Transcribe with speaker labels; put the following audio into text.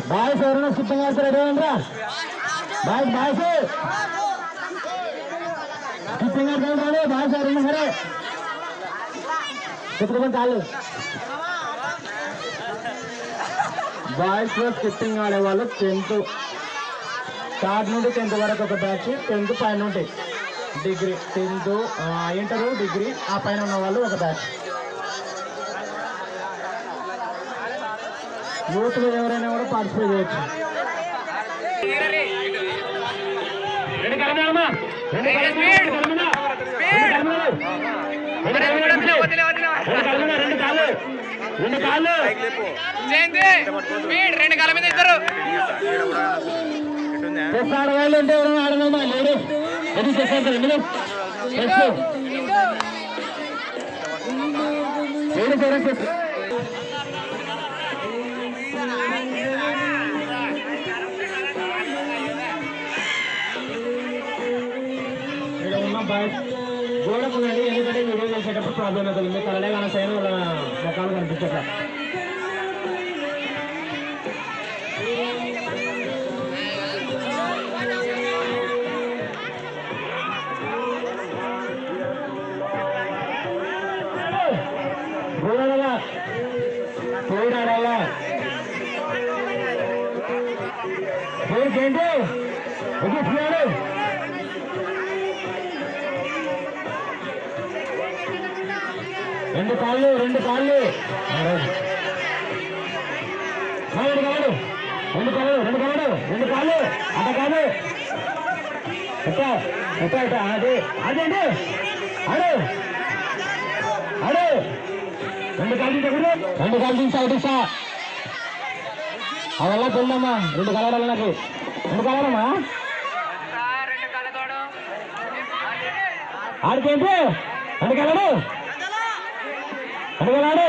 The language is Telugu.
Speaker 1: బాయ్స్ ఎవరైనా స్కిప్పింగ్ ఆడతారు ఎడవండ్రా బాయ్స్ బాయ్స్ స్కిప్పింగ్ ఆడతాడు బాయ్స్ ఎవరైనా సరే చెప్పుకోమని చాలు. బాయ్స్ లో స్కిప్పింగ్ ఆడేవాళ్ళు 10th స్టార్ట్ నుండి 10th వరకు ఒక బ్యాచ్, 10th పైన నుండి డిగ్రీ, 10th ఇంటర్ డిగ్రీ ఆ పైన ఉన్న వాళ్ళు ఒక బ్యాచ్. యూత్లో ఎవరైనా కూడా పార్టిసిపేట్ చేయొచ్చు. రెండు కాళ్ళు ఆడవాళ్ళు ఉంటే ఎవరైనా ఆడదామా లేడీస్ అది చెప్పండి. లేడీస్ ఎవరైనా చెప్పు. గోడకు వెళ్ళి ఎందుకంటే వీడియో చేసేటప్పుడు ప్రాబ్లం అవుతుంది. మీ కళలే కానీ సైన్ వాళ్ళ ముఖాలు కనిపించట్లా. గోడలా పోయినాడాలా ఏంటి ఎదుగుతున్నాడు. రెండు కాళ్ళు రెండు కాళ్ళు రెండు కాళ్ళు రెండు కాళ్ళు రెండు కాళ్ళు రెండు కాళ్ళు అట కాదు అదే అదేంటి అడు అడు రెండు కాళ్ళు రెండు కాళ్ళు తీసా అవల్ల పెళ్ళమ్మా రెండు కలవడాలి నాకు రెండు కలవడమ్మా ఆడికేంటి రెండు కలడు అడగలాడు